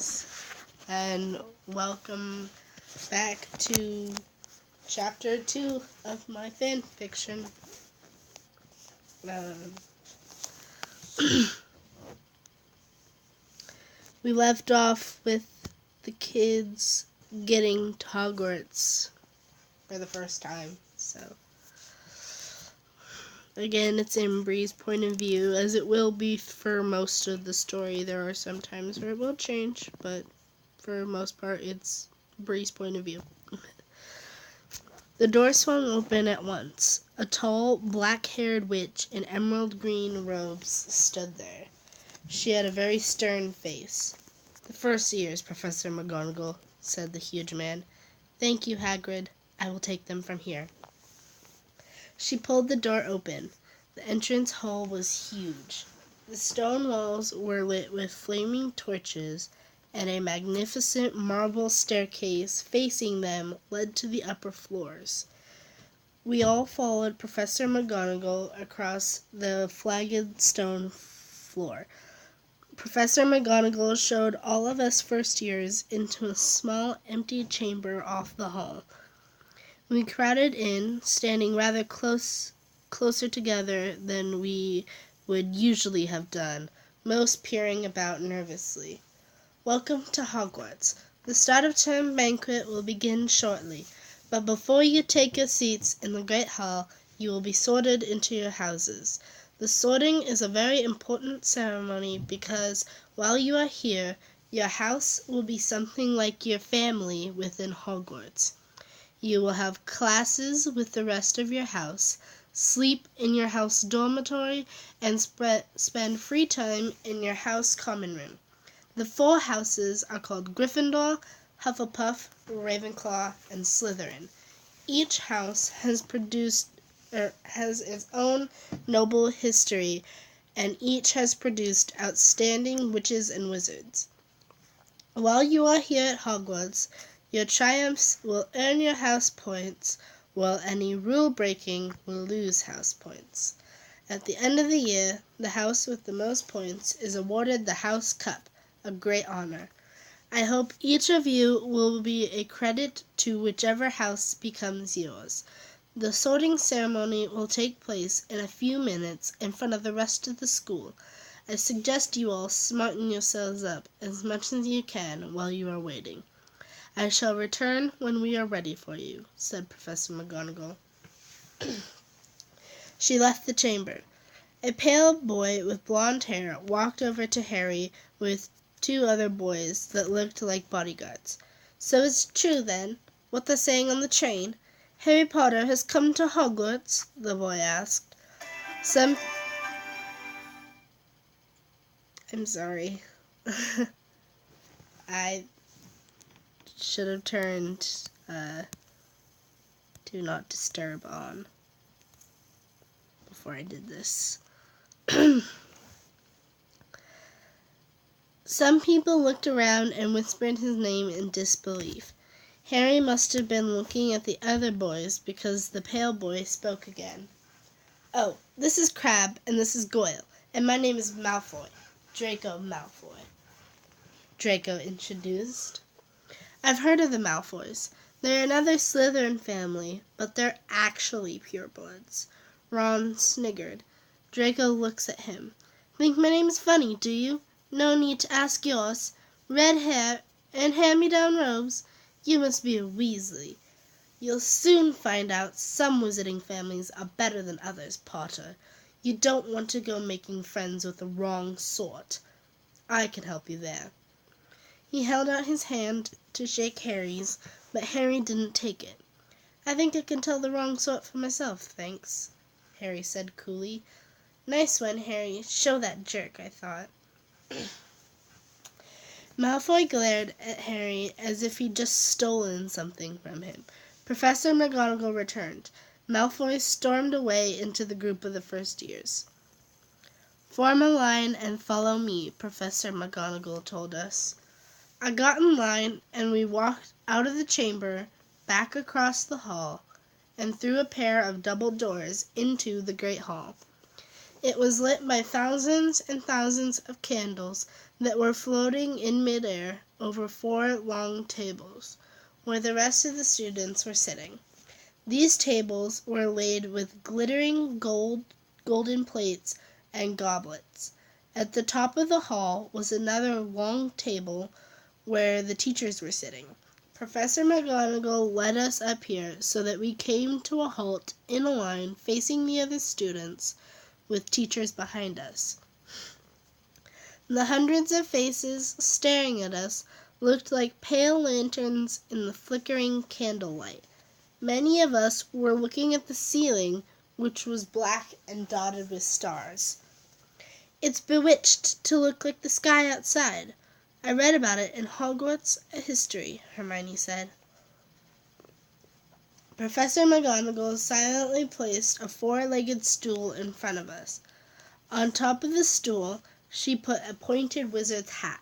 guys, and welcome back to Chapter 2 of my fan fiction. We left off with the kids getting to Hogwarts for the first time, so again, it's in Bree's point of view, as it will be for most of the story. There are some times where it will change, but for the most part, it's Bree's point of view. The door swung open at once. A tall, black-haired witch in emerald green robes stood there. She had a very stern face. "The first years, Professor McGonagall," said the huge man. "Thank you, Hagrid. I will take them from here." She pulled the door open. The entrance hall was huge. The stone walls were lit with flaming torches, and a magnificent marble staircase facing them led to the upper floors. We all followed Professor McGonagall across the flagged stone floor. Professor McGonagall showed all of us first years into a small, empty chamber off the hall. We crowded in, standing rather closer together than we would usually have done, most peering about nervously. "Welcome to Hogwarts. The start of term banquet will begin shortly, but before you take your seats in the Great Hall, you will be sorted into your houses. The sorting is a very important ceremony because, while you are here, your house will be something like your family within Hogwarts. You will have classes with the rest of your house, sleep in your house dormitory, and spend free time in your house common room. The 4 houses are called Gryffindor, Hufflepuff, Ravenclaw, and Slytherin. Each house has its own noble history, and each has produced outstanding witches and wizards. While you are here at Hogwarts, your triumphs will earn your house points, while any rule-breaking will lose house points. At the end of the year, the house with the most points is awarded the House Cup, a great honor. I hope each of you will be a credit to whichever house becomes yours. The sorting ceremony will take place in a few minutes in front of the rest of the school. I suggest you all smarten yourselves up as much as you can while you are waiting. I shall return when we are ready for you," said Professor McGonagall. She left the chamber. A pale boy with blonde hair walked over to Harry with 2 other boys that looked like bodyguards. "So it's true, then, what they're saying on the train? Harry Potter has come to Hogwarts?" the boy asked. I'm sorry. I should have turned Do Not Disturb on before I did this. Some people looked around and whispered his name in disbelief. Harry must have been looking at the other boys because the pale boy spoke again. "Oh, this is Crabbe and this is Goyle, and my name is Malfoy, Draco Malfoy," Draco introduced. "I've heard of the Malfoys. They're another Slytherin family, but they're actually purebloods." Ron sniggered. Draco looks at him. "Think my name's funny, do you? No need to ask yours. Red hair and hand-me-down robes. You must be a Weasley. You'll soon find out some wizarding families are better than others, Potter. You don't want to go making friends with the wrong sort. I can help you there." He held out his hand to shake Harry's, but Harry didn't take it. "I think I can tell the wrong sort for myself, thanks," Harry said coolly. "Nice one, Harry. Show that jerk," I thought. Malfoy glared at Harry as if he'd just stolen something from him. Professor McGonagall returned. Malfoy stormed away into the group of the first years. "Form a line and follow me," Professor McGonagall told us. I got in line, and we walked out of the chamber, back across the hall, and through a pair of double doors into the Great Hall. It was lit by thousands and thousands of candles that were floating in midair over 4 long tables, where the rest of the students were sitting. These tables were laid with glittering golden plates and goblets. At the top of the hall was another long table where the teachers were sitting. Professor McGonagall led us up here so that we came to a halt in a line facing the other students, with teachers behind us. The hundreds of faces staring at us looked like pale lanterns in the flickering candlelight. Many of us were looking at the ceiling, which was black and dotted with stars. "It's bewitched to look like the sky outside. I read about it in Hogwarts history," Hermione said. Professor McGonagall silently placed a 4-legged stool in front of us. On top of the stool, she put a pointed wizard's hat.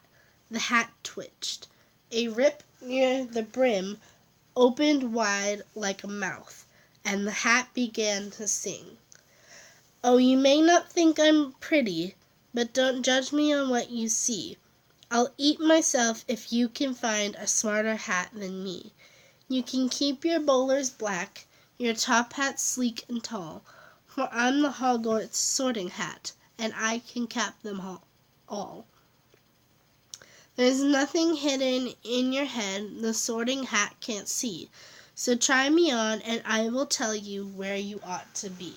The hat twitched. A rip near the brim opened wide like a mouth, and the hat began to sing. "Oh, you may not think I'm pretty, but don't judge me on what you see. I'll eat myself if you can find a smarter hat than me. You can keep your bowlers black, your top hat sleek and tall, for I'm the Hogwarts sorting hat, and I can cap them all. There's nothing hidden in your head the sorting hat can't see, so try me on and I will tell you where you ought to be.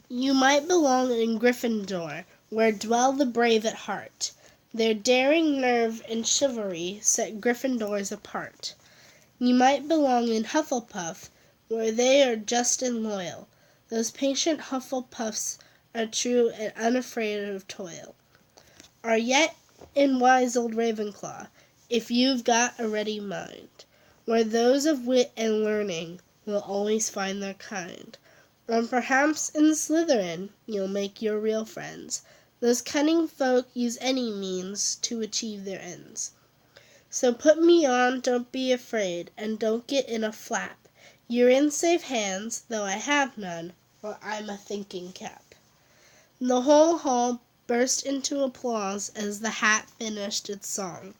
You might belong in Gryffindor, where dwell the brave at heart. Their daring nerve and chivalry set Gryffindors apart. You might belong in Hufflepuff, where they are just and loyal. Those patient Hufflepuffs are true and unafraid of toil. Or yet in wise old Ravenclaw, if you've got a ready mind, where those of wit and learning will always find their kind. Or perhaps in Slytherin you'll make your real friends. Those cunning folk use any means to achieve their ends. So put me on, don't be afraid, and don't get in a flap. You're in safe hands, though I have none, for I'm a thinking cap." The whole hall burst into applause as the hat finished its song.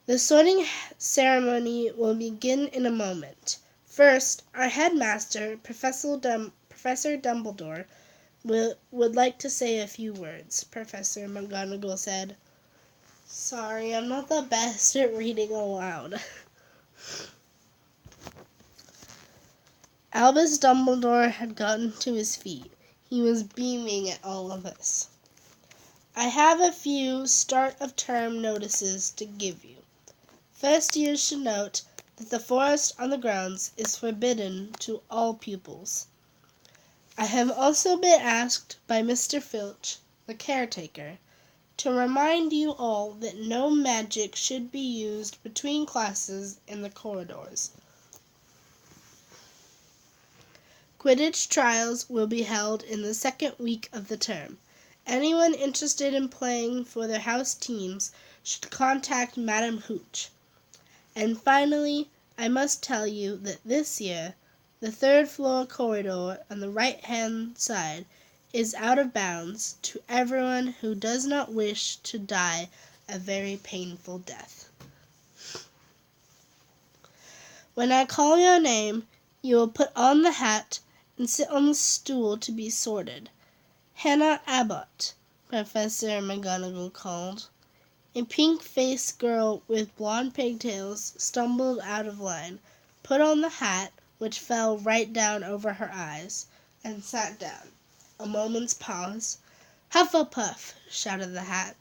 The sorting ceremony will begin in a moment. First, our headmaster, Professor Dumbledore, would like to say a few words, Professor McGonagall said. "Sorry, I'm not the best at reading aloud." Albus Dumbledore had gotten to his feet. He was beaming at all of us. "I have a few start-of-term notices to give you. First years should note that the forest on the grounds is forbidden to all pupils. I have also been asked by Mr. Filch, the caretaker, to remind you all that no magic should be used between classes in the corridors. Quidditch trials will be held in the second week of the term. Anyone interested in playing for their house teams should contact Madam Hooch. And finally, I must tell you that this year, the third-floor corridor on the right-hand side is out of bounds to everyone who does not wish to die a very painful death. When I call your name, you will put on the hat and sit on the stool to be sorted. Hannah Abbott," Professor McGonagall called. A pink-faced girl with blonde pigtails stumbled out of line, put on the hat, which fell right down over her eyes, and sat down. A moment's pause. "Hufflepuff!" shouted the hat.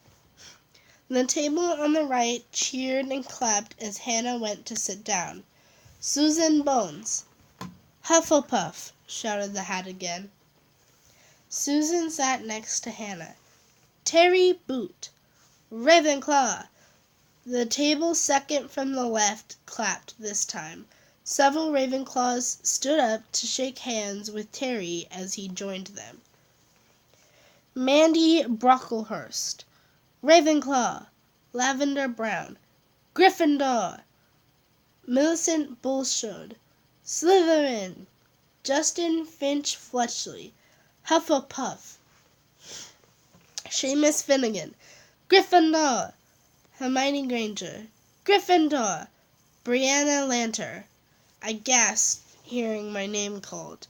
The table on the right cheered and clapped as Hannah went to sit down. "Susan Bones!" "Hufflepuff!" shouted the hat again. Susan sat next to Hannah. "Terry Boot!" "Ravenclaw!" The table second from the left clapped this time. Several Ravenclaws stood up to shake hands with Terry as he joined them. "Mandy Brocklehurst!" "Ravenclaw!" Lavender Brown. "Gryffindor!" Millicent Bulstrode. "Slytherin!" Justin Finch Fletchley, Hufflepuff. Seamus Finnegan, Gryffindor. Hermione Granger, Gryffindor. Brianna Lanter. I gasped, hearing my name called.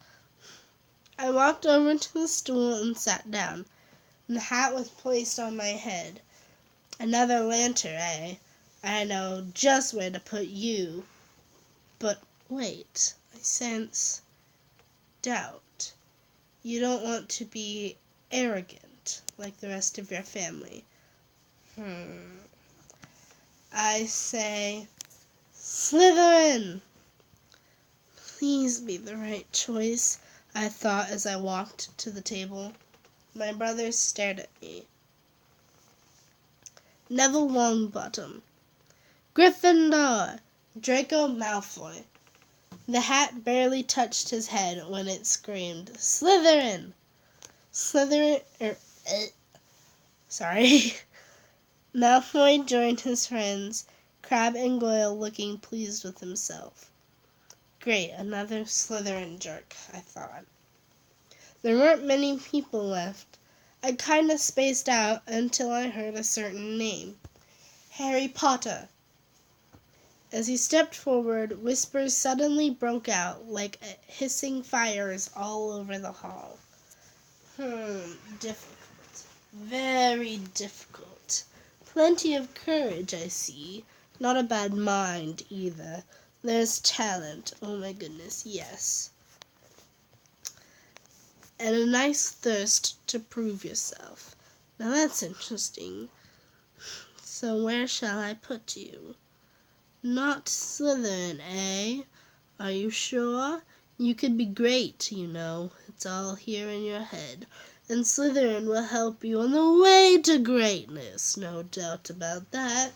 I walked over to the stool and sat down. The hat was placed on my head. Another Lanter, eh? I know just where to put you. But wait, I sense doubt. You don't want to be arrogant like the rest of your family. I say, Slytherin! Please be the right choice, I thought as I walked to the table. My brothers stared at me. Neville Longbottom, Gryffindor. Draco Malfoy. The hat barely touched his head when it screamed, Slytherin! Sorry. Malfoy joined his friends, Crabbe and Goyle looking pleased with himself. Great, another Slytherin jerk, I thought. There weren't many people left. I kinda spaced out until I heard a certain name. Harry Potter. As he stepped forward, whispers suddenly broke out like hissing fires all over the hall. Difficult. Very difficult. Plenty of courage, I see. Not a bad mind, either. There's talent. Oh my goodness, yes. And a nice thirst to prove yourself. Now that's interesting. So where shall I put you? Not Slytherin, eh? Are you sure? You could be great, you know. It's all here in your head. And Slytherin will help you on the way to greatness. No doubt about that.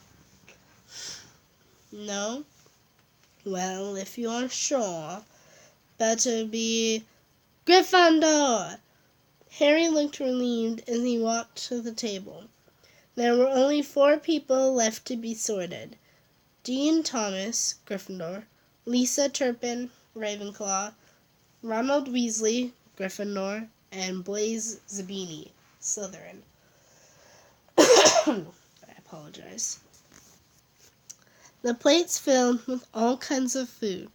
No? Well, if you're sure, better be Gryffindor. Harry looked relieved as he walked to the table. There were only 4 people left to be sorted. Dean Thomas, Gryffindor. Lisa Turpin, Ravenclaw. Ronald Weasley, Gryffindor. And Blaise Zabini, Slytherin. I apologize. The plates filled with all kinds of food.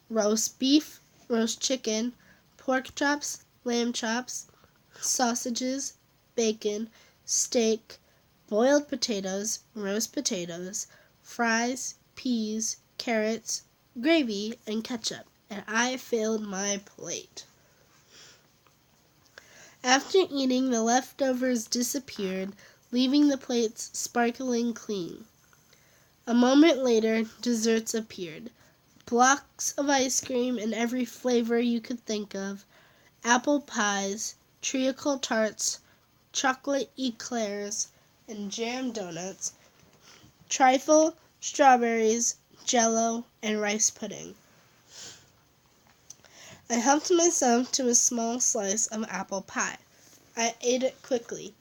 Roast beef, roast chicken, pork chops, lamb chops, sausages, bacon, steak, boiled potatoes, roast potatoes, fries, peas, carrots, gravy, and ketchup, and I filled my plate. After eating, the leftovers disappeared, leaving the plates sparkling clean. A moment later, desserts appeared. Blocks of ice cream in every flavor you could think of, apple pies, treacle tarts, chocolate eclairs, and jam donuts, trifle, strawberries, jello, and rice pudding. I helped myself to a small slice of apple pie. I ate it quickly.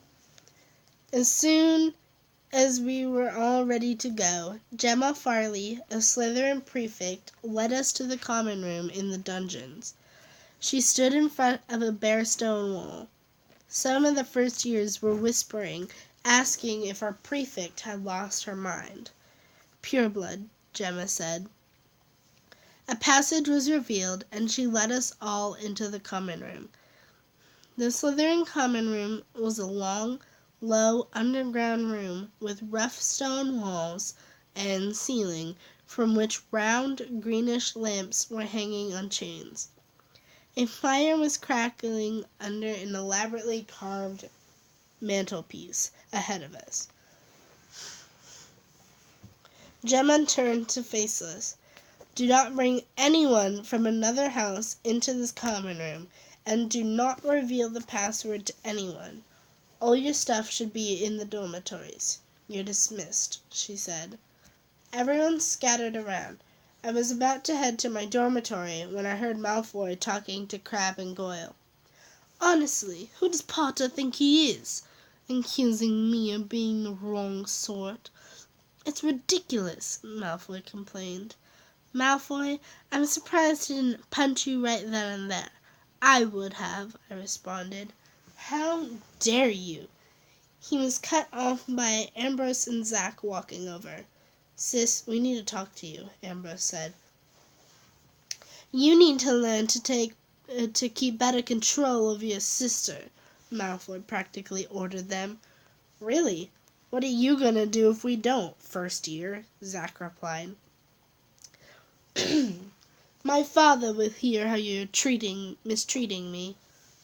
As soon as we were all ready to go, Gemma Farley, a Slytherin prefect, led us to the common room in the dungeons. She stood in front of a bare stone wall. Some of the first years were whispering, asking if our prefect had lost her mind. Pureblood, Gemma said. A passage was revealed, and she led us all into the common room. The Slytherin common room was a long, low, underground room with rough stone walls and ceiling, from which round, greenish lamps were hanging on chains. A fire was crackling under an elaborately carved mantelpiece ahead of us. Gemma turned to face us. Do not bring anyone from another house into this common room, and do not reveal the password to anyone. All your stuff should be in the dormitories. You're dismissed, she said. Everyone scattered around. I was about to head to my dormitory when I heard Malfoy talking to Crabbe and Goyle. Honestly, who does Potter think he is? Accusing me of being the wrong sort. It's ridiculous, Malfoy complained. Malfoy, I'm surprised he didn't punch you right then and there. I would have, I responded. How dare you? He was cut off by Ambrose and Zach walking over. Sis, we need to talk to you, Ambrose said. You need to learn to keep better control of your sister, Malfoy practically ordered them. Really? What are you gonna do if we don't, first year? Zach replied. My father will hear how you're mistreating me,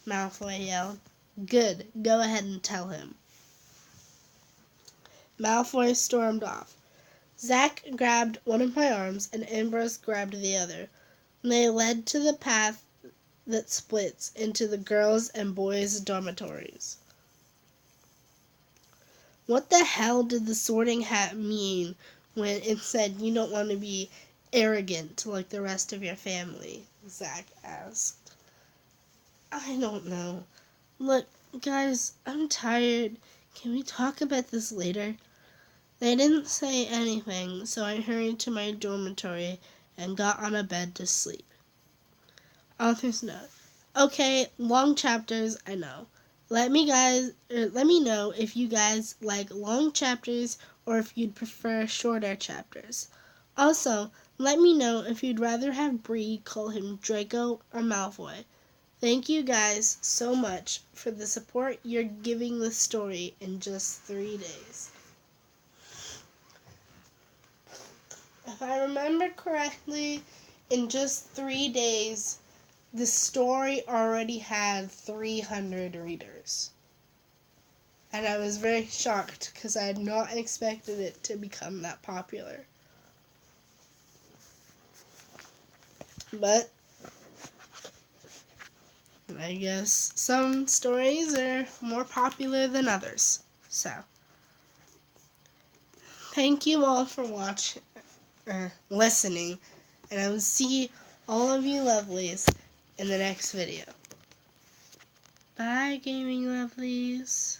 Malfoy yelled. Good, go ahead and tell him. Malfoy stormed off. Zach grabbed one of my arms and Ambrose grabbed the other. They led to the path that splits into the girls' and boys' dormitories. What the hell did the sorting hat mean when it said you don't want to be arrogant like the rest of your family? Zach asked. I don't know. Look, guys, I'm tired. Can we talk about this later? They didn't say anything, so I hurried to my dormitory and got on a bed to sleep. Author's note. Okay, long chapters, I know. Let me know if you guys like long chapters or if you'd prefer shorter chapters. Also, let me know if you'd rather have Bree call him Draco or Malfoy. Thank you guys so much for the support you're giving this story in just 3 days. If I remember correctly, in just 3 days, the story already had 300 readers. And I was very shocked because I had not expected it to become that popular. But I guess some stories are more popular than others. So, thank you all for listening, and I will see all of you lovelies in the next video. Bye, gaming lovelies.